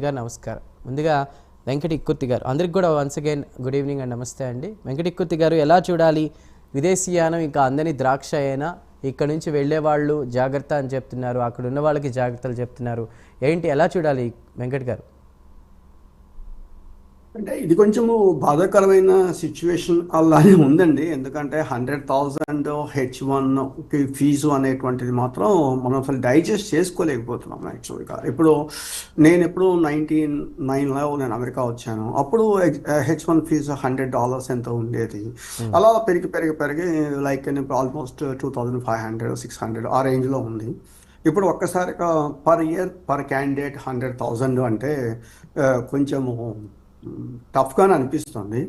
గారు నమస్కారం. ముందుగా వెంకట ఇక్కుర్తి గారు అందరికి కూడా once again good evening and నమస్తే అండి. వెంకట ఇక్కుర్తి గారు ఎలా చూడాలి విదేశీయానం ఇంకా అందని ద్రాక్ష అయినా ఇక్కడ నుంచి వెళ్ళే వాళ్ళు జాగ్రత్త అని చెప్తున్నారు, అక్కడ ఉన్న వాళ్ళకి జాగ్రత్తలు చెప్తున్నారు, ఏంటి ఎలా చూడాలి వెంకట్ గారు? అంటే ఇది కొంచెము బాధాకరమైన సిచ్యువేషన్ అలానే ఉందండి. ఎందుకంటే 100,000 H1కి ఫీజు అనేటువంటిది మాత్రం మనం అసలు డైజెస్ట్ చేసుకోలేకపోతున్నాం యాక్చువల్గా. నేను ఎప్పుడు 99లో నేను అమెరికా వచ్చాను. అప్పుడు H1 ఫీజు $100 ఎంతో ఉండేది. అలా పెరిగి పెరిగి పెరిగి లైక్ ఆల్మోస్ట్ 2,500 600 ఆ రేంజ్లో ఉంది. ఇప్పుడు ఒక్కసారిగా పర్ ఇయర్ పర్ క్యాండిడేట్ 100,000 అంటే కొంచెము టఫ్గానే అనిపిస్తుంది.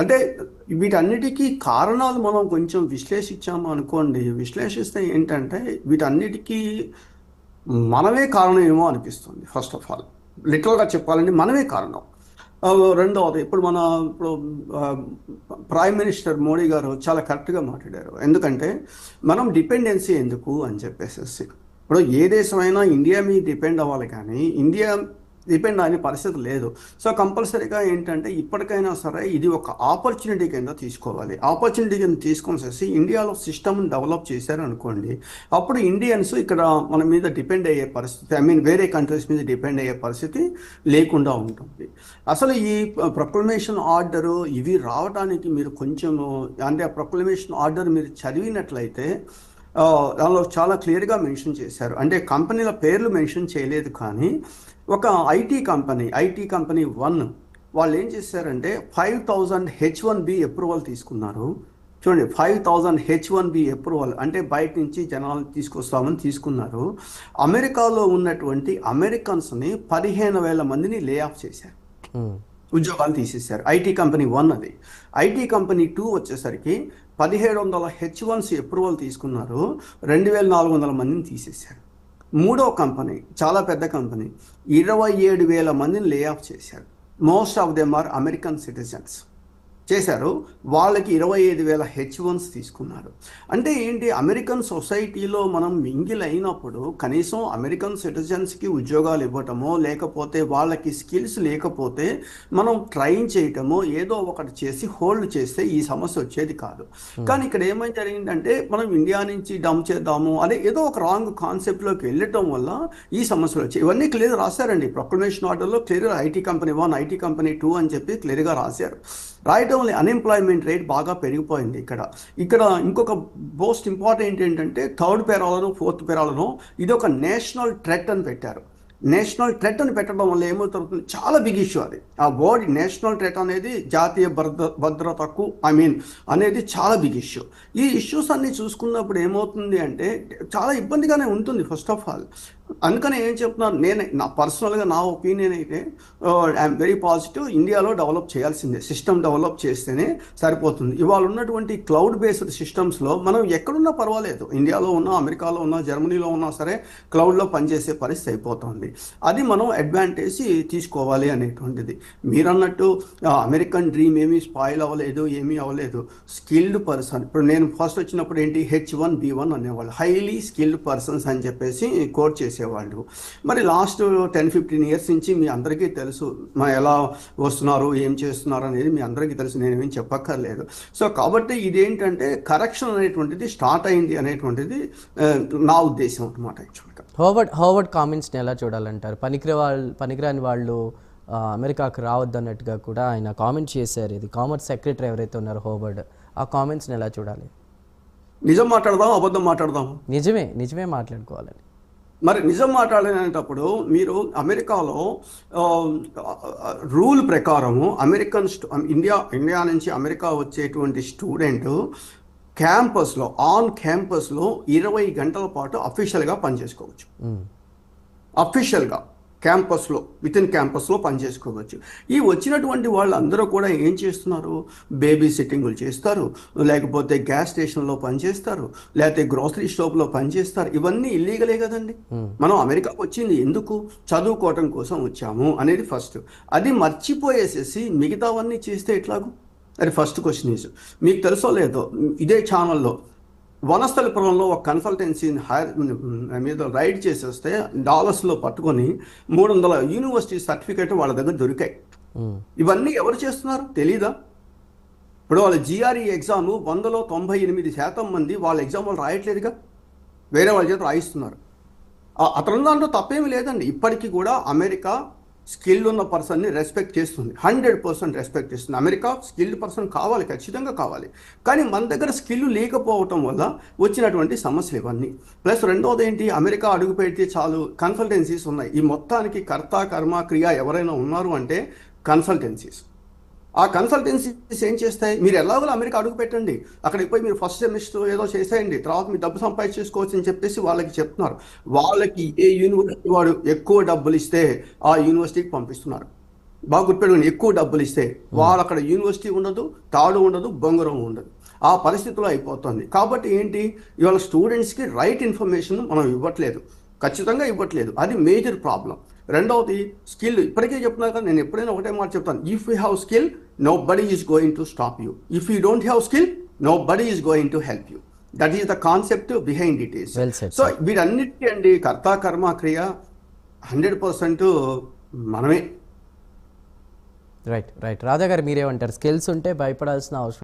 అంటే వీటన్నిటికీ కారణాలు మనం కొంచెం విశ్లేషించాము అనుకోండి. విశ్లేషిస్తే ఏంటంటే వీటన్నిటికీ మనమే కారణం ఏమో అనిపిస్తుంది. ఫస్ట్ ఆఫ్ ఆల్ లిటరల్గా చెప్పాలంటే మనమే కారణం. రెండవది ఇప్పుడు ప్రైమ్ మినిస్టర్ మోడీ గారు చాలా కరెక్ట్గా మాట్లాడారు. ఎందుకంటే మనం డిపెండెన్సీ ఎందుకు అని చెప్పేసి, ఇప్పుడు ఏ దేశమైనా ఇండియా మీద డిపెండ్ అవ్వాలి, కానీ ఇండియా డిపెండ్ అనే పరిస్థితి లేదు. సో కంపల్సరీగా ఏంటంటే ఇప్పటికైనా సరే ఇది ఒక ఆపర్చునిటీ కింద తీసుకోవాలి. ఆపర్చునిటీ కింద తీసుకొనేసి ఇండియాలో సిస్టమ్ డెవలప్ చేశారు అనుకోండి, అప్పుడు ఇండియన్స్ ఇక్కడ మన మీద డిపెండ్ అయ్యే పరిస్థితి, వేరే కంట్రీస్ మీద డిపెండ్ అయ్యే పరిస్థితి లేకుండా ఉంటుంది. అసలు ఈ ప్రొక్లమేషన్ ఆర్డరు ఇవి రావడానికి మీరు కొంచెము అంటే ఆ ప్రొక్లమేషన్ ఆర్డర్ మీరు చదివినట్లయితే దానిలో చాలా క్లియర్గా మెన్షన్ చేశారు. అంటే కంపెనీల పేర్లు మెన్షన్ చేయలేదు, కానీ ఒక ఐటీ కంపెనీ 1 వాళ్ళు ఏం చేశారంటే 5,000 H1B అప్రూవల్ తీసుకున్నారు. చూడండి, 5,000 H1B అప్రూవల్ అంటే బయట నుంచి జనాలు తీసుకొస్తామని తీసుకున్నారు. అమెరికాలో ఉన్నటువంటి అమెరికన్స్ని 15,000 మందిని లే ఆఫ్ చేశారు, ఉద్యోగాలు తీసేశారు. ఐటీ కంపెనీ 1 అది. ఐటీ కంపెనీ 2 వచ్చేసరికి 1,700 H1C అప్రూవల్ తీసుకున్నారు, 2,400 మందిని తీసేశారు. మూడో కంపెనీ చాలా పెద్ద కంపెనీ 27,000 మందిని లే ఆఫ్ చేశారు. Most of them are American citizens చేశారు. వాళ్ళకి 25,000 H1s తీసుకున్నారు. అంటే ఏంటి, అమెరికన్ సొసైటీలో మనం మింగిల్ అయినప్పుడు కనీసం అమెరికన్ సిటిజన్స్కి ఉద్యోగాలు ఇవ్వటమో, లేకపోతే వాళ్ళకి స్కిల్స్ లేకపోతే మనం ట్రైన్ చేయటమో ఏదో ఒకటి చేసి హోల్డ్ చేస్తే ఈ సమస్య వచ్చేది కాదు. కానీ ఇక్కడ ఏమైతే జరిగిందంటే మనం ఇండియా నుంచి డంప్ చేద్దాము అదే ఏదో ఒక రాంగ్ కాన్సెప్ట్లోకి వెళ్ళటం వల్ల ఈ సమస్యలు వచ్చాయి. ఇవన్నీ క్లియర్ రాశారండి ప్రొక్లమేషన్ ఆర్డర్లో. క్లియర్గా ఐటీ కంపెనీ 1 ఐటీ కంపెనీ 2 అని చెప్పి క్లియర్గా రాశారు. రాయటం వల్ల అన్ఎంప్లాయ్మెంట్ రేట్ బాగా పెరిగిపోయింది. ఇక్కడ ఇంకొక మోస్ట్ ఇంపార్టెంట్ ఏంటంటే 3rd పేరాలను 4th పేరాలను ఇది ఒక నేషనల్ థ్రెట్ అని పెట్టారు. నేషనల్ థ్రెట్ అని పెట్టడం వల్ల ఏమవుతుంది, చాలా బిగ్ ఇష్యూ అది. ఆ వర్డ్ నేషనల్ థ్రెట్ అనేది జాతీయ భద్రతకు అనేది చాలా బిగ్ ఇష్యూ. ఈ ఇష్యూస్ అన్ని చూసుకున్నప్పుడు ఏమవుతుంది అంటే చాలా ఇబ్బందిగానే ఉంటుంది ఫస్ట్ ఆఫ్ ఆల్. అందుకని ఏం చెప్తున్నాను, నా పర్సనల్గా నా ఒపీనియన్ అయితే ఐఎమ్ వెరీ పాజిటివ్. ఇండియాలో డెవలప్ చేయాల్సిందే, సిస్టమ్ డెవలప్ చేస్తేనే సరిపోతుంది. ఇవాళ ఉన్నటువంటి క్లౌడ్ బేస్డ్ సిస్టమ్స్లో మనం ఎక్కడున్నా పర్వాలేదు, ఇండియాలో ఉన్నా, అమెరికాలో ఉన్నా, జర్మనీలో ఉన్నా సరే క్లౌడ్లో పనిచేసే పరిస్థితి అయిపోతుంది. అది మనం అడ్వాంటేజ్ తీసుకోవాలి అనేటువంటిది. మీరన్నట్టు అమెరికన్ డ్రీమ్ ఏమీ స్పాయిల్ అవ్వలేదు, ఏమీ అవ్వలేదు. స్కిల్డ్ పర్సన్, ఇప్పుడు నేను ఫస్ట్ వచ్చినప్పుడు ఏంటి H1B1 అనేవాళ్ళు, హైలీ స్కిల్డ్ పర్సన్స్ అని చెప్పేసి కోట్ చేసేవాళ్ళు. మరి లాస్ట్ 10-15 ఇయర్స్ నుంచి మీ అందరికీ తెలుసు ఎలా వస్తున్నారు, ఏం చేస్తున్నారు అనేది మీ అందరికీ తెలుసు, నేనేం చెప్పక్కర్లేదు. సో కాబట్టి ఇదేంటంటే కరెక్షన్ అనేటువంటిది స్టార్ట్ అయింది అనేటువంటిది నా ఉద్దేశం అనమాట. యాక్చువల్గా హోవర్డ్ కామెంట్స్ని ఎలా చూడాలంటారు? పనికిరాని వాళ్ళు అమెరికాకు రావద్దు అన్నట్టుగా కూడా ఆయన కామెంట్ చేశారు. ఇది కామర్స్ సెక్రటరీ ఎవరైతే ఉన్నారో హోవర్డ్, ఆ కామెంట్స్ని ఎలా చూడాలి? నిజం మాట్లాడదాం, అబద్ధం మాట్లాడదాం? నిజమే మాట్లాడుకోవాలని. మరి నిజం మాట్లాడినప్పుడు మీరు అమెరికాలో రూల్ ప్రకారము ఇండియా నుంచి అమెరికా వచ్చేటువంటి స్టూడెంట్ ఆన్ క్యాంపస్లో 20 గంటల పాటు అఫీషియల్గా పనిచేసుకోవచ్చు. అఫీషియల్గా వితిన్ క్యాంపస్లో పనిచేసుకోవచ్చు. ఈ వచ్చినటువంటి వాళ్ళందరూ కూడా ఏం చేస్తున్నారు, బేబీ సిట్టింగులు చేస్తారు, లేకపోతే గ్యాస్ స్టేషన్లో పనిచేస్తారు, లేకపోతే గ్రోసరీ షాప్లో పనిచేస్తారు. ఇవన్నీ ఇల్లీగలే కదండి. మనం అమెరికాకు వచ్చింది ఎందుకు, చదువుకోవటం కోసం వచ్చాము అనేది ఫస్ట్. అది మర్చిపోయేసేసి మిగతావన్నీ చేస్తే ఎట్లాగూ? అది ఫస్ట్ క్వశ్చన్ ఈజ్. మీకు తెలుసో లేదో, ఇదే ఛానల్లో వనస్థలిపురంలో ఒక కన్సల్టెన్సీని మీద రైడ్ చేసేస్తే డాలర్స్లో పట్టుకొని 300 యూనివర్సిటీ సర్టిఫికేట్ వాళ్ళ దగ్గర దొరికాయి. ఇవన్నీ ఎవరు చేస్తున్నారు తెలీదా? ఇప్పుడు వాళ్ళ జిఆర్ఈ ఎగ్జామ్ 100లో 98% మంది వాళ్ళ ఎగ్జామ్ వాళ్ళు రాయట్లేదుగా, వేరే వాళ్ళ చేత రాయిస్తున్నారు. అతను దాంట్లో తప్పేమీ లేదండి. ఇప్పటికీ కూడా అమెరికా స్కిల్ ఉన్న పర్సన్ని రెస్పెక్ట్ చేస్తుంది, 100% రెస్పెక్ట్ చేస్తుంది. అమెరికా స్కిల్డ్ పర్సన్ కావాలి, ఖచ్చితంగా కావాలి. కానీ మన దగ్గర స్కిల్ లేకపోవటం వల్ల వచ్చినటువంటి సమస్యలు ఇవన్నీ. ప్లస్ రెండోది ఏంటి, అమెరికా అడుగు పెడితే చాలు కన్సల్టెన్సీస్ ఉన్నాయి. ఈ మొత్తానికి కర్త కర్మ క్రియ ఎవరైనా ఉన్నారు అంటే కన్సల్టెన్సీస్. ఆ కన్సల్టెన్సీస్ ఏం చేస్తాయి, మీరు ఎలాగో అమెరికా అడుగు పెట్టండి, అక్కడికి పోయి మీరు ఫస్ట్ సెమిస్టర్ ఏదో చేసేయండి, తర్వాత మీరు డబ్బు సంపాదించేసుకోవచ్చు అని చెప్పేసి వాళ్ళకి చెప్తున్నారు. వాళ్ళకి ఏ యూనివర్సిటీ వాడు ఎక్కువ డబ్బులు ఇస్తే ఆ యూనివర్సిటీకి పంపిస్తున్నారు. బాగా గుర్తుపెట్టుకోండి, ఎక్కువ డబ్బులు ఇస్తే వాళ్ళు అక్కడ యూనివర్సిటీ ఉండదు, తాడు ఉండదు, బొంగరం ఉండదు, ఆ పరిస్థితిలో అయిపోతుంది. కాబట్టి ఏంటి, ఇవాళ స్టూడెంట్స్కి రైట్ ఇన్ఫర్మేషన్ మనం ఇవ్వట్లేదు, ఖచ్చితంగా ఇవ్వట్లేదు. అది మేజర్ ప్రాబ్లం. రెండవది స్కిల్. ఇప్పటికే చెప్తున్నా కదా, నేను ఎప్పుడైనా ఒకటే మాట చెప్తాను, if you have skill nobody is going to stop you, if you don't have skill nobody is going to help you. That is the concept behind it is. So వీటన్నిటికీ అండి కర్త కర్మ క్రియ 100% మనమే. Right right Radha గారు మీరేమంటారు? Skills ఉంటే భయపడాల్సిన అవసరం